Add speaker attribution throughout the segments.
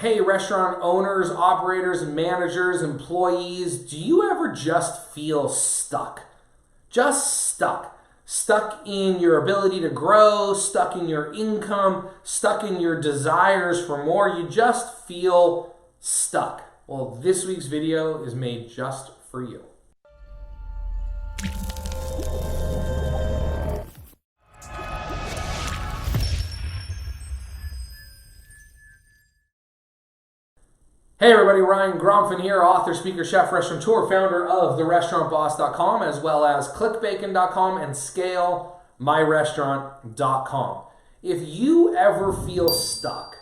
Speaker 1: Hey, restaurant owners, operators, managers, employees, do you ever just feel stuck? Just stuck. Stuck in your ability to grow, stuck in your income, stuck in your desires for more. You just feel stuck. Well, this week's video is made just for you. Hey everybody, Ryan Gromfin here, author, speaker, chef, restaurateur, founder of therestaurantboss.com, as well as clickbacon.com and scalemyrestaurant.com. If you ever feel stuck,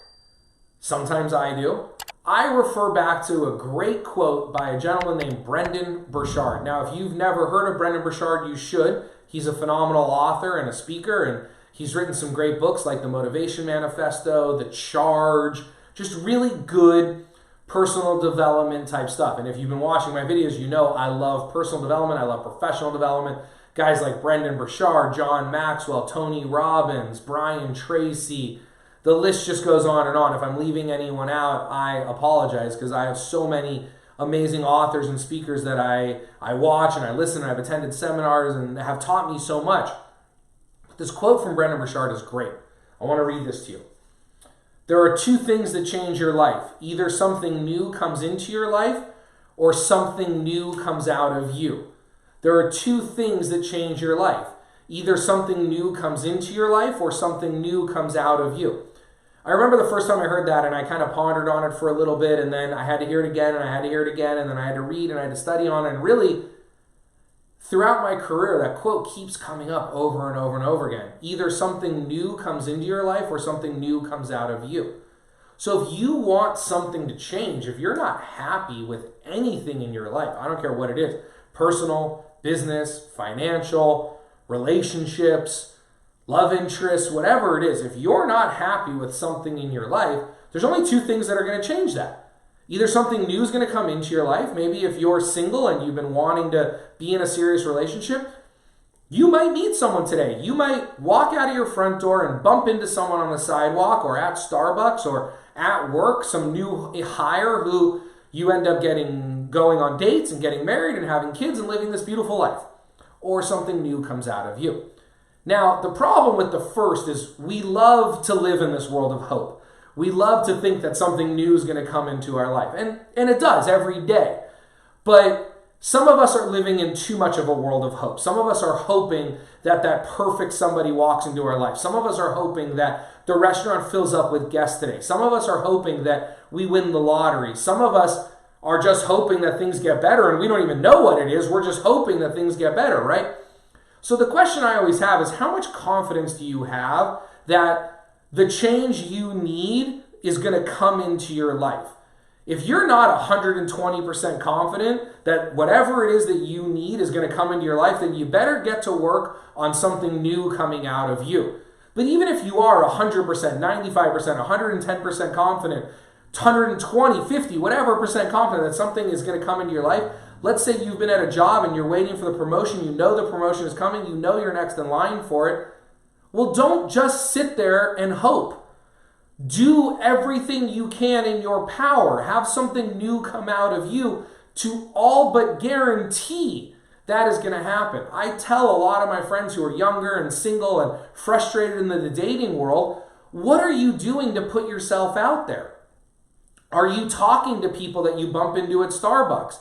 Speaker 1: sometimes I do, I refer back to a great quote by a gentleman named Brendon Burchard. Now, if you've never heard of Brendon Burchard, you should. He's a phenomenal author and a speaker, and he's written some great books like The Motivation Manifesto, The Charge, just really good personal development type stuff. And if you've been watching my videos, you know I love personal development. I love professional development. Guys like Brendon Burchard, John Maxwell, Tony Robbins, Brian Tracy. The list just goes on and on. If I'm leaving anyone out, I apologize because I have so many amazing authors and speakers that I watch and I listen and I've attended seminars and have taught me so much. But this quote from Brendon Burchard is great. I want to read this to you. There are two things that change your life. Either something new comes into your life or something new comes out of you. There are two things that change your life. Either something new comes into your life or something new comes out of you. I remember the first time I heard that and I kind of pondered on it for a little bit and then I had to hear it again and I had to hear it again and then I had to read and I had to study on it. And really, throughout my career, that quote keeps coming up over and over and over again. Either something new comes into your life or something new comes out of you. So if you want something to change, if you're not happy with anything in your life, I don't care what it is, personal, business, financial, relationships, love interests, whatever it is, if you're not happy with something in your life, there's only two things that are going to change that. Either something new is going to come into your life. Maybe if you're single and you've been wanting to be in a serious relationship, you might meet someone today. You might walk out of your front door and bump into someone on the sidewalk or at Starbucks or at work, some new hire who you end up going on dates and getting married and having kids and living this beautiful life. Or something new comes out of you. Now, the problem with the first is we love to live in this world of hope. We love to think that something new is going to come into our life. And it does every day. But some of us are living in too much of a world of hope. Some of us are hoping that that perfect somebody walks into our life. Some of us are hoping that the restaurant fills up with guests today. Some of us are hoping that we win the lottery. Some of us are just hoping that things get better and we don't even know what it is. We're just hoping that things get better, right? So the question I always have is, how much confidence do you have that the change you need is going to come into your life? If you're not 120% confident that whatever it is that you need is going to come into your life, then you better get to work on something new coming out of you. But even if you are 100%, 95%, 110% confident, 120, 50, whatever percent confident that something is going to come into your life, let's say you've been at a job and you're waiting for the promotion, you know the promotion is coming, you know you're next in line for it. Well, don't just sit there and hope. Do everything you can in your power. Have something new come out of you to all but guarantee that is going to happen. I tell a lot of my friends who are younger and single and frustrated in the dating world, what are you doing to put yourself out there? Are you talking to people that you bump into at Starbucks?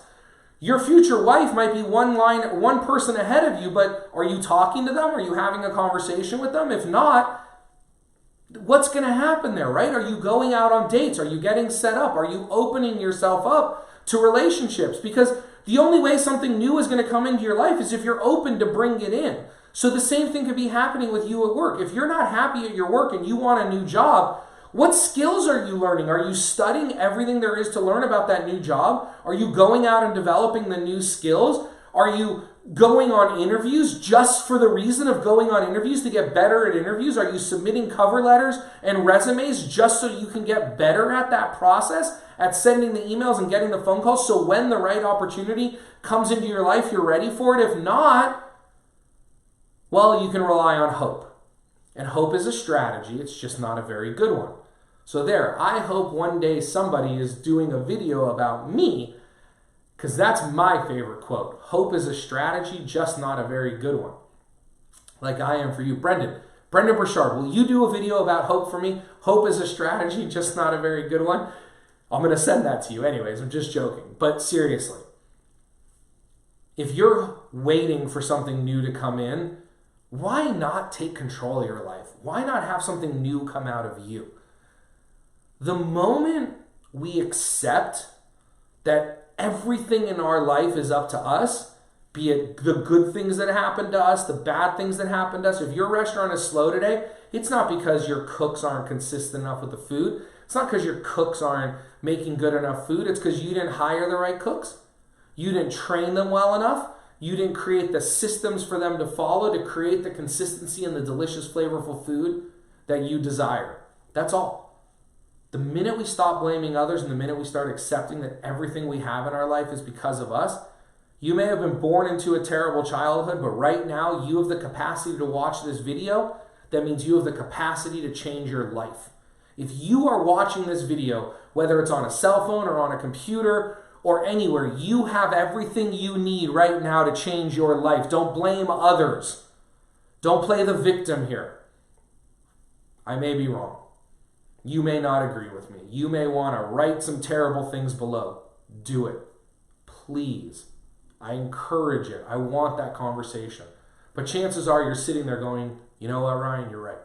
Speaker 1: Your future wife might be one person ahead of you, but are you talking to them? Are you having a conversation with them? If not, what's going to happen there, right? Are you going out on dates? Are you getting set up? Are you opening yourself up to relationships? Because the only way something new is going to come into your life is if you're open to bring it in. So the same thing could be happening with you at work. If you're not happy at your work and you want a new job, what skills are you learning? Are you studying everything there is to learn about that new job? Are you going out and developing the new skills? Are you going on interviews just for the reason of going on interviews to get better at interviews? Are you submitting cover letters and resumes just so you can get better at that process, at sending the emails and getting the phone calls, so when the right opportunity comes into your life, you're ready for it? If not, well, you can rely on hope. And hope is a strategy. It's just not a very good one. So there, I hope one day somebody is doing a video about me, because that's my favorite quote. Hope is a strategy, just not a very good one. Like I am for you. Brendan Burchard, will you do a video about hope for me? Hope is a strategy, just not a very good one. I'm going to send that to you anyways. I'm just joking. But seriously, if you're waiting for something new to come in, why not take control of your life? Why not have something new come out of you? The moment we accept that everything in our life is up to us, be it the good things that happen to us, the bad things that happen to us. If your restaurant is slow today, it's not because your cooks aren't consistent enough with the food. It's not because your cooks aren't making good enough food. It's because you didn't hire the right cooks. You didn't train them well enough. You didn't create the systems for them to follow to create the consistency and the delicious, flavorful food that you desire. That's all. The minute we stop blaming others and the minute we start accepting that everything we have in our life is because of us, you may have been born into a terrible childhood, but right now you have the capacity to watch this video. That means you have the capacity to change your life. If you are watching this video, whether it's on a cell phone or on a computer or anywhere, you have everything you need right now to change your life. Don't blame others. Don't play the victim here. I may be wrong. You may not agree with me. You may want to write some terrible things below. Do it. Please. I encourage it. I want that conversation. But chances are you're sitting there going, you know what, Ryan, you're right.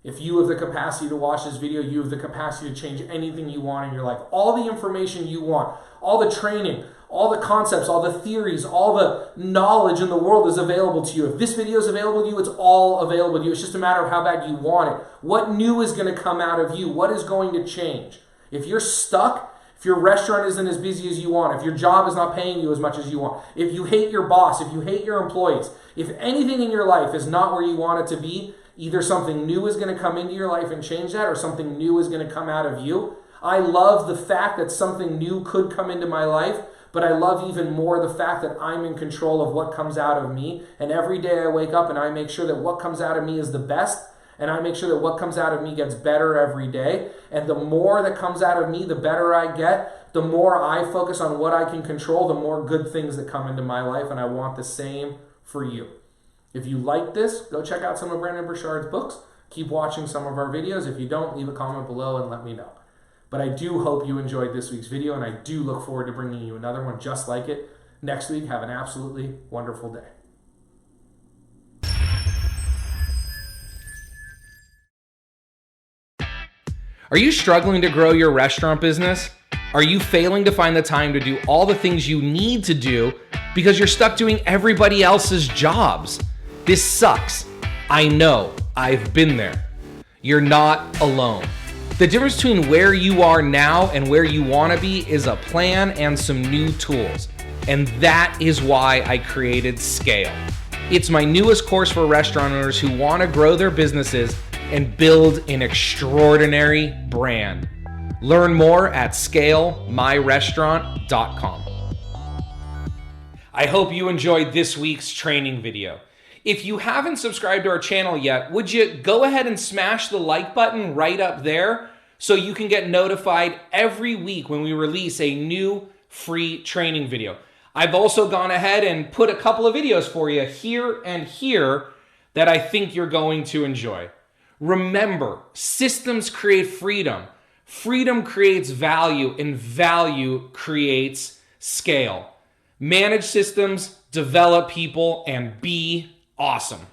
Speaker 1: If you have the capacity to watch this video, you have the capacity to change anything you want in your life. All the information you want, all the training, all the concepts, all the theories, all the knowledge in the world is available to you. If this video is available to you, it's all available to you. It's just a matter of how bad you want it. What new is going to come out of you? What is going to change? If you're stuck, if your restaurant isn't as busy as you want, if your job is not paying you as much as you want, if you hate your boss, if you hate your employees, if anything in your life is not where you want it to be, either something new is going to come into your life and change that, or something new is going to come out of you. I love the fact that something new could come into my life, but I love even more the fact that I'm in control of what comes out of me. And every day I wake up and I make sure that what comes out of me is the best. And I make sure that what comes out of me gets better every day. And the more that comes out of me, the better I get. The more I focus on what I can control, the more good things that come into my life. And I want the same for you. If you like this, go check out some of Brendon Burchard's books. Keep watching some of our videos. If you don't, leave a comment below and let me know. But I do hope you enjoyed this week's video, and I do look forward to bringing you another one just like it next week. Have an absolutely wonderful day.
Speaker 2: Are you struggling to grow your restaurant business? Are you failing to find the time to do all the things you need to do because you're stuck doing everybody else's jobs? This sucks. I know. I've been there. You're not alone. The difference between where you are now and where you want to be is a plan and some new tools. And that is why I created Scale. It's my newest course for restaurant owners who want to grow their businesses and build an extraordinary brand. Learn more at scalemyrestaurant.com. I hope you enjoyed this week's training video. If you haven't subscribed to our channel yet, would you go ahead and smash the like button right up there so you can get notified every week when we release a new free training video. I've also gone ahead and put a couple of videos for you here and here that I think you're going to enjoy. Remember, systems create freedom. Freedom creates value, and value creates scale. Manage systems, develop people, and be awesome.